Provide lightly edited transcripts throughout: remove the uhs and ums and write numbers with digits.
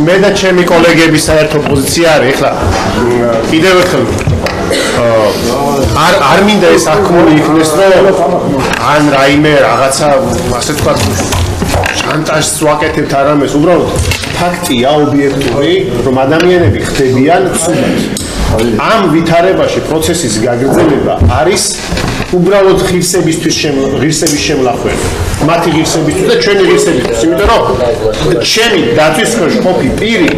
მე და ჩემი კოლეგების საერთო პოზიცია არის ეხლა კიდევ ერთხელ არ მინდა ეს აქმული იქნეს რომ ან რაიმე რაღაცა ასე ვთქვათ შანტაჟს ვაკეთებთ არამეს უბრალოდ ფაქტია ობიექტური რომ ადამიანები ხდებიან ცუდად ამ ვითარებაში პროცესის გაგრძელება არის უბრალოდ ღირსების შემლახველი მათი ღირსებისთვის და ჩვენი ღირსებისთვის იმიტომ რომ ჩემი დაცვის ქვეშ ყოფი პირი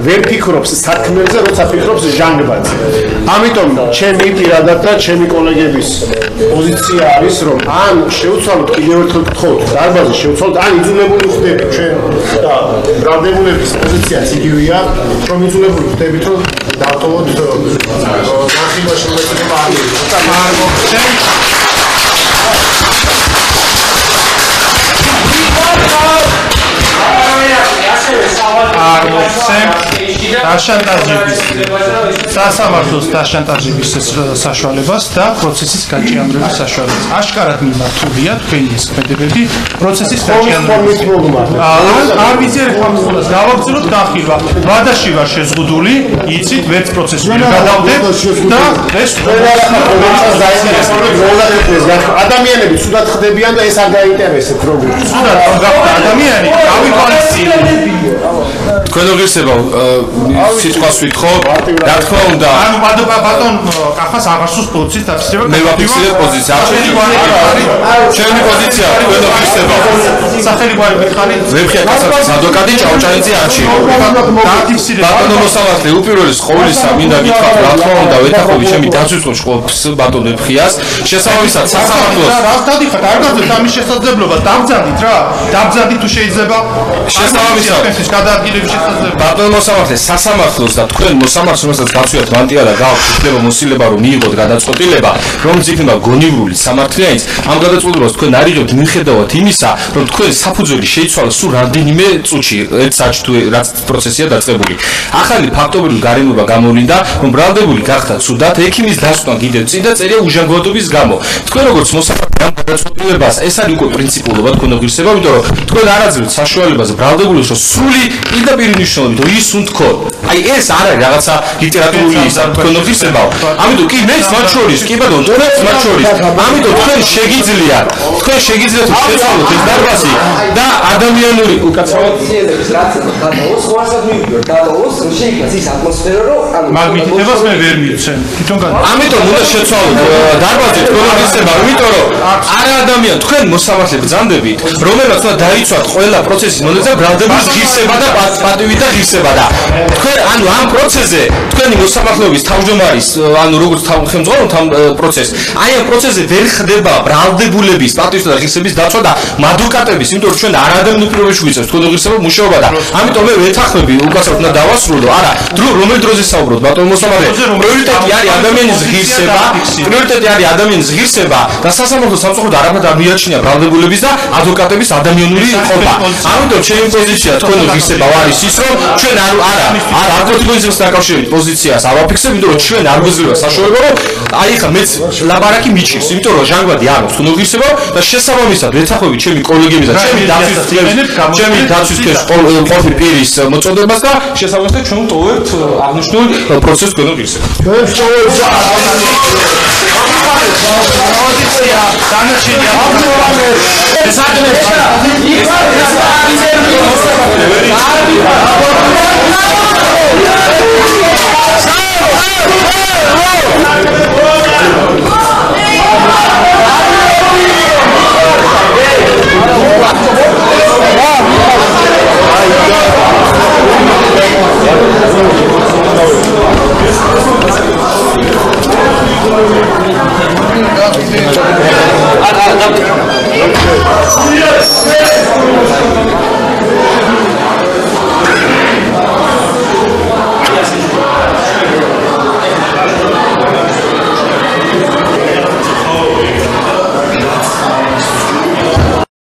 ვერ ფიქრობს საქმეზე როცა ფიქრობს ჟანგბადზე ამიტომ ჩემი პირადად და ჩემი კოლეგების პოზიცია არის რომ ან შევცვალოთ კიდევ ერთხელ გთხოვთ დარბაზი შევცვალოთ ან იძულებული ხდებით ჩვენ და ბრალდებულების პოზიციაც იგივეა რომ იძულებული ხდებით რომ დავტოვოთ ნახიმაში მეცნობა არის და მაგოჩენ დაშანტაჟების სასამართლოს დაშანტაჟების საშუალებას და პროცესის გაჭიანბრების საშუალებას. აშკარად მიმართულია თქვენი ეს ქმედებები პროცესის გაჭიანბრების. არ ვიზიარებ ამ ხოლმე გავაგრძელოთ განხილვა. ვადაში ვარ შეზღუდული, იცით, ვერც პროცესი ვერ გადავდებ და ეს ადამიანები ცუდად ხდებიან და ეს არ დაინტერესებს როგორ. ცუდად გახდა ადამიანი, გავიკვალიფიცირებ. თქვენ ღირსება სიტყვას ვითხოვ რა თქმა უნდა ანუ ბატონ კახას აღარსოს პოზიციით დაფიქსირება მე ვაფიქსირებ პოზიცია ჩემი პოზიცია თქვენ ღირსება სახელი გვარი მიხარი ვებხია კასაციის ადვოკატი ჭაუჭანიძე არჩი ბატონო მოსამართლე უპირველეს ყოვლისა მინდა გითხრათ რა თქმა უნდა ვეთახობი ჩემი დაცვის ყოფს ბატონ ვებხიას შესაბამისად სასამართლოს რა დადიხარ არ გაძლევთ ამის შესაძლებლობა დამბძანდით რა დამბძანდით თუ შეიძლება შესაბამისად გადაადგილების შესაძლებლობა ბატონ მოსამართლე სასამართლოს და თქვენ მოსამართლესაც გაცვიათ მანტია და გააქვთ უფლება მოსილება რომ მიიღოთ გადაწყვეტილება რომ ძიქნება გონივრული სამართლიანიც ამ გადაწყვეტილებას თქვენ არიღებთ მიუხედავად იმისა რომ თქვენ საფუძველი შეიცვალა სულ რამდენიმე წუთში ერთ საათში თუ რაც პროცესია დაწყებული ახალი ფაქტობრივი გარემოება გამოვლინდა რომ ბრალდებული გახდა ცუდად ექიმის დასვლა კიდევ წინ და წერია უჟანგბადობის გამო თქვენ როგორც მოსამართლე ამ გადაწყვეტილებას ეს არის უკვე პრინციპულობა თქვენ ღირსება იმიტომ რომ თქვენ არ აძლევთ საშუალებას ბრალდებულის რომ სრული პირდაპირ ნიშნულობით ის უნდქო აი ეს არ არის რაღაცა ლიტერატურული ისა თქვენ ღირსებაო ამიტომ კი მეც მათ შორის კი ბატონო თქვენც მათ შორის ამიტომ თქვენ შეგიძლიათ შეცვალოთ ეს დარბაზი და ადამიანური უკაცრავად გადაოს ხوارსაც მივიდო გადაოს რომ შეიქმნას ის ატმოსფერო რომ მაგნიტებას მე ვერ მივცემ თვითონ ამიტომ უნდა შეცვალოთ დარბაზი თქვენ ღირსება იმიტომ რომ არა ადამიან თქვენ მოსამართლე ბრძანდებით რომელსაც უნდა დაიცვათ ყველა პროცესის მონაწილე ბრალდების ღირსება და პატივი და ღირსება და თქვენ ანუ ამ პროცესზე თქვენი მოსამართლეობის თავმჯდომარის ანუ როგორც ხელმძღვანელო ამ პროცესს აი ამ პროცესზე ვერ ხდება ბრალდებულების პატივის და ღირსების დაცვა და ადვოკატების იმიტომ რომ ჩვენ არ ადამიანურ პირობებში ვიწევთ თქვენ ღირსება მუშაობა და ამიტომ მე ვეთანხმები უკაცრავად უნდა დავასრულო არა რომელ დროზე საუბრობთ ბატონო მოსამართლე პრიორიტეტი არის ადამიანის ღირსება პრიორიტეტი არის ადამიანის ღირსება და სასამართლო სამწუხაროდ არაფერ არ მიაჩნია ბრალდებულების და ადვოკატების ადამიანური ყოფა ამიტომ ჩემი პოზიცია თქვენ ღირსება არის ის რომ ჩვენ არ აკრიტიკოს დაკავშირებით პოზიციას ავაფიქსებ იმიტომ რომ ჩვენ არ გვეძლება საშუალება რომ აი ხა მეც ლაბარაკი მიჭირს იმიტომ რომ ჟანგბადი არ აქვს თქვენ ღირსება და შესაბამისად ვეთახმები ჩემი კოლეგების და ჩემი დაცვის ქვეშ ყოფი პირის მოწოდებას და შესაბამისად ჩვენ ვტოვებთ აღნიშნულ პროცესს თქვენ ღირსება პოზიცია დანარჩენია